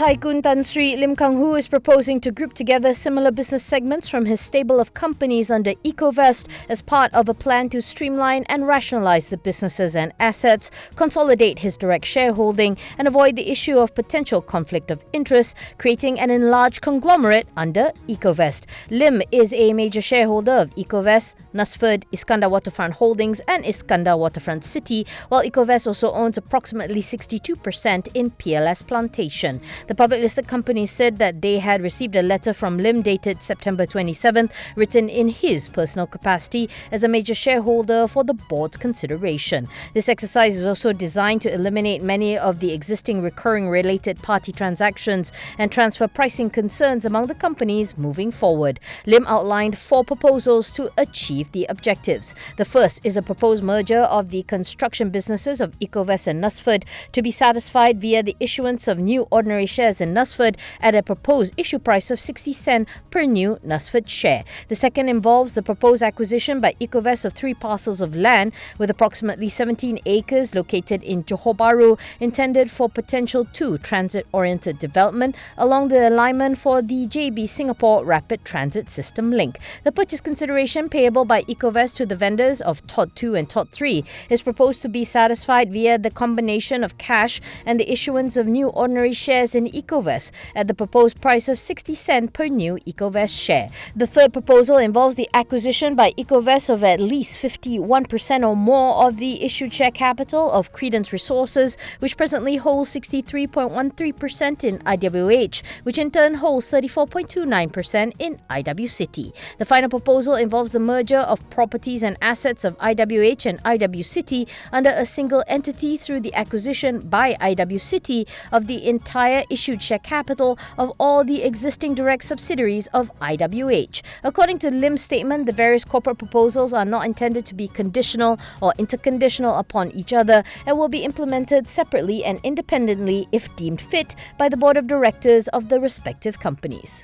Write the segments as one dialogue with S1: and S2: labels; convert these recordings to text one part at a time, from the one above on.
S1: Tycoon Tan Sri Lim Kang Hoo is proposing to group together similar business segments from his stable of companies under Ekovest as part of a plan to streamline and rationalize the businesses and assets, consolidate his direct shareholding, and avoid the issue of potential conflict of interest, creating an enlarged conglomerate under Ekovest. Lim is a major shareholder of Ekovest, Nusford, Iskandar Waterfront Holdings, and Iskandar Waterfront City, while Ekovest also owns approximately 62% in PLS Plantation. The public listed company said that they had received a letter from Lim dated September 27th, written in his personal capacity as a major shareholder for the board's consideration. This exercise is also designed to eliminate many of the existing recurring related party transactions and transfer pricing concerns among the companies moving forward. Lim outlined 4 proposals to achieve the objectives. The first is a proposed merger of the construction businesses of Ekovest and Nusford to be satisfied via the issuance of new ordinary shares in Nusford at a proposed issue price of 60 cents per new Nusford share. The second involves the proposed acquisition by Ekovest of 3 parcels of land with approximately 17 acres located in Johor Bahru, intended for potential 2 transit-oriented development along the alignment for the JB Singapore Rapid Transit System link. The purchase consideration payable by Ekovest to the vendors of Tot 2 and Tot 3 is proposed to be satisfied via the combination of cash and the issuance of new ordinary shares in Ekovest at the proposed price of 60 cents per new Ekovest share. The third proposal involves the acquisition by Ekovest of at least 51% or more of the issued share capital of Credence Resources, which presently holds 63.13% in IWH, which in turn holds 34.29% in IW City. The final proposal involves the merger of properties and assets of IWH and IW City under a single entity through the acquisition by IW City of the entire issued share capital of all the existing direct subsidiaries of IWH. According to Lim's statement, the various corporate proposals are not intended to be conditional or interconditional upon each other and will be implemented separately and independently if deemed fit by the board of directors of the respective companies.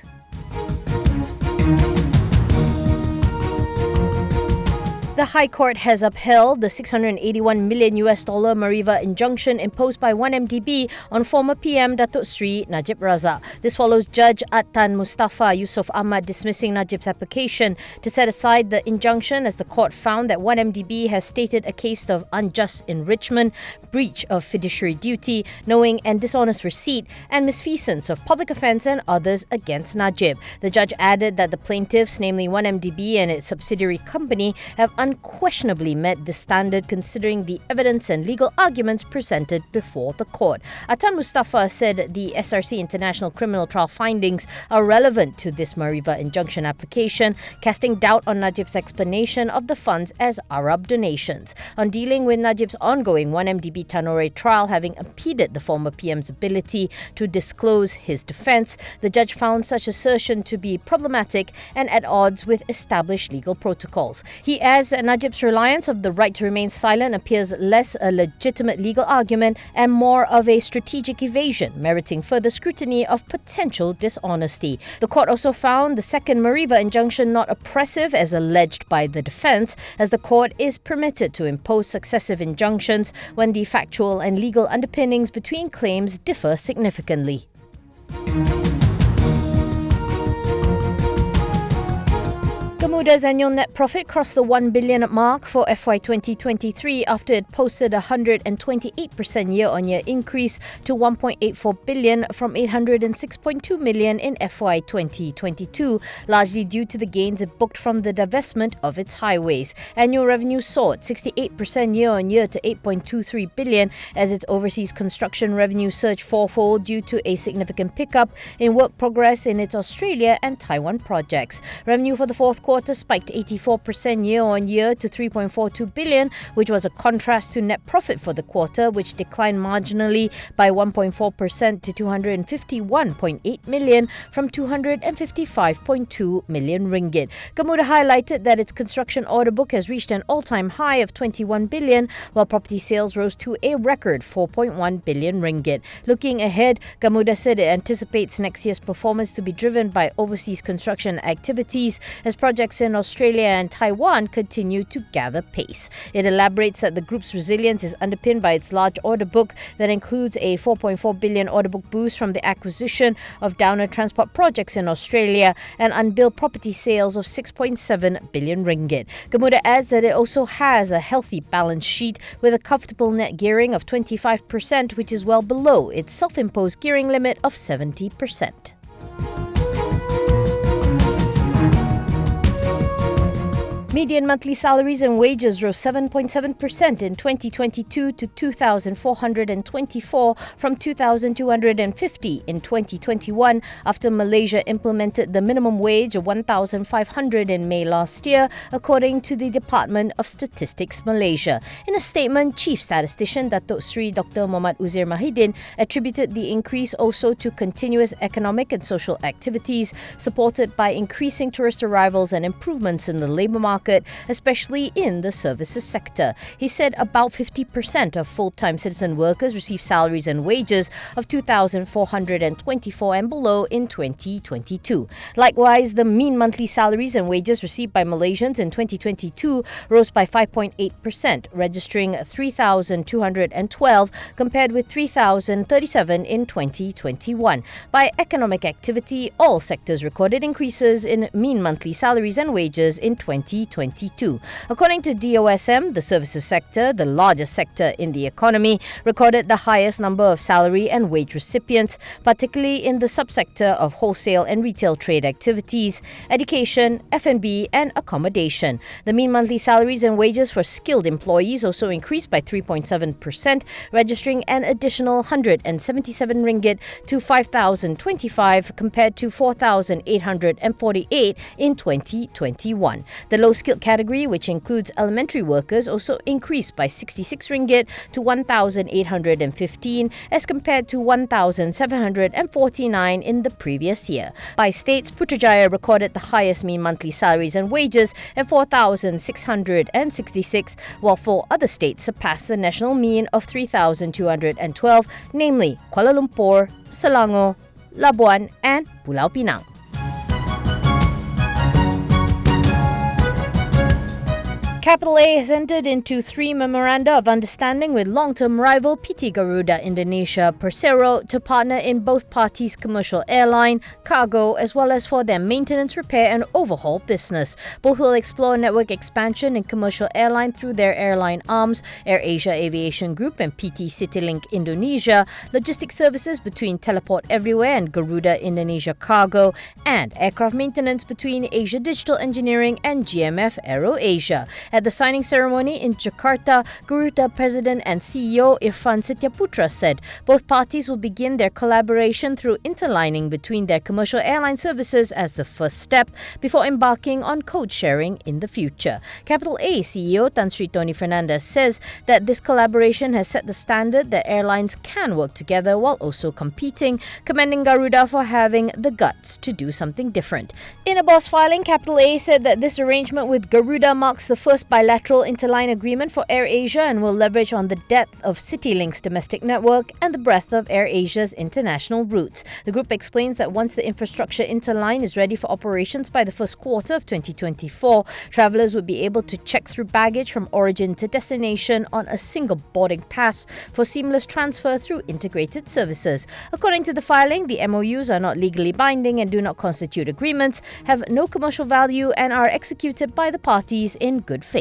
S1: The High Court has upheld the $681 million Mareva injunction imposed by 1MDB on former PM Datuk Sri Najib Razak. This follows Judge Tan Mustafa Yusof Ahmad dismissing Najib's application to set aside the injunction as the court found that 1MDB has stated a case of unjust enrichment, breach of fiduciary duty, knowing and dishonest receipt, and misfeasance of public offence and others against Najib. The judge added that the plaintiffs, namely 1MDB and its subsidiary company, have unquestionably met the standard considering the evidence and legal arguments presented before the court. Tan Mustafa said the SRC International Criminal Trial findings are relevant to this Mareva injunction application, casting doubt on Najib's explanation of the funds as Arab donations. On dealing with Najib's ongoing 1MDB Tanore trial having impeded the former PM's ability to disclose his defence, the judge found such assertion to be problematic and at odds with established legal protocols. He adds that Najib's reliance of the right to remain silent appears less a legitimate legal argument and more of a strategic evasion, meriting further scrutiny of potential dishonesty. The court also found the second Mareva injunction not oppressive as alleged by the defence, as the court is permitted to impose successive injunctions when the factual and legal underpinnings between claims differ significantly. Gamuda's annual net profit crossed the 1 billion mark for FY 2023 after it posted a 128% year-on-year increase to 1.84 billion from 806.2 million in FY 2022, largely due to the gains it booked from the divestment of its highways. Annual revenue soared 68% year-on-year to 8.23 billion as its overseas construction revenue surged fourfold due to a significant pickup in work progress in its Australia and Taiwan projects. Revenue for the fourth quarter spiked 84% year-on-year to 3.42 billion, which was a contrast to net profit for the quarter, which declined marginally by 1.4% to 251.8 million from 255.2 million ringgit. Gamuda highlighted that its construction order book has reached an all-time high of 21 billion, while property sales rose to a record 4.1 billion ringgit. Looking ahead, Gamuda said it anticipates next year's performance to be driven by overseas construction activities as projects projects in Australia and Taiwan continue to gather pace. It elaborates that the group's resilience is underpinned by its large order book that includes a 4.4 billion order book boost from the acquisition of Downer Transport projects in Australia and unbilled property sales of 6.7 billion ringgit. Gamuda adds that it also has a healthy balance sheet with a comfortable net gearing of 25%, which is well below its self-imposed gearing limit of 70%. Median monthly salaries and wages rose 7.7% in 2022 to 2,424 from 2,250 in 2021 after Malaysia implemented the minimum wage of 1,500 in May last year, according to the Department of Statistics Malaysia. In a statement, Chief Statistician Datuk Sri Dr. Muhammad Uzair Mahidin attributed the increase also to continuous economic and social activities supported by increasing tourist arrivals and improvements in the labour market, especially in the services sector. He said about 50% of full-time citizen workers receive salaries and wages of 2,424 and below in 2022. Likewise, the mean monthly salaries and wages received by Malaysians in 2022 rose by 5.8%, registering 3,212 compared with 3,037 in 2021. By economic activity, all sectors recorded increases in mean monthly salaries and wages in 2022. According to DOSM, the services sector, the largest sector in the economy, recorded the highest number of salary and wage recipients, particularly in the subsector of wholesale and retail trade activities, education, F&B and accommodation. The mean monthly salaries and wages for skilled employees also increased by 3.7%, registering an additional 177 ringgit to 5,025 compared to 4,848 in 2021. The low-skilled category, which includes elementary workers, also increased by 66 ringgit to 1,815 as compared to 1,749 in the previous year. By states, Putrajaya recorded the highest mean monthly salaries and wages at 4,666, while 4 other states surpassed the national mean of 3,212, namely Kuala Lumpur, Selangor, Labuan and Pulau Pinang. Capital A has entered into 3 memoranda of understanding with long-term rival PT Garuda Indonesia Persero to partner in both parties' commercial airline, cargo, as well as for their maintenance, repair and overhaul business. Both will explore network expansion in commercial airline through their airline arms, AirAsia Aviation Group and PT CityLink Indonesia, logistics services between Teleport Everywhere and Garuda Indonesia Cargo, and aircraft maintenance between Asia Digital Engineering and GMF AeroAsia. At the signing ceremony in Jakarta, Garuda President and CEO Irfan Setiaputra said both parties will begin their collaboration through interlining between their commercial airline services as the first step before embarking on code sharing in the future. Capital A CEO Tan Sri Tony Fernandez says that this collaboration has set the standard that airlines can work together while also competing, commending Garuda for having the guts to do something different. In a BOSS filing, Capital A said that this arrangement with Garuda marks the first bilateral interline agreement for AirAsia and will leverage on the depth of CityLink's domestic network and the breadth of AirAsia's international routes. The group explains that once the infrastructure interline is ready for operations by the first quarter of 2024, travellers would be able to check through baggage from origin to destination on a single boarding pass for seamless transfer through integrated services. According to the filing, the MOUs are not legally binding and do not constitute agreements, have no commercial value and are executed by the parties in good faith.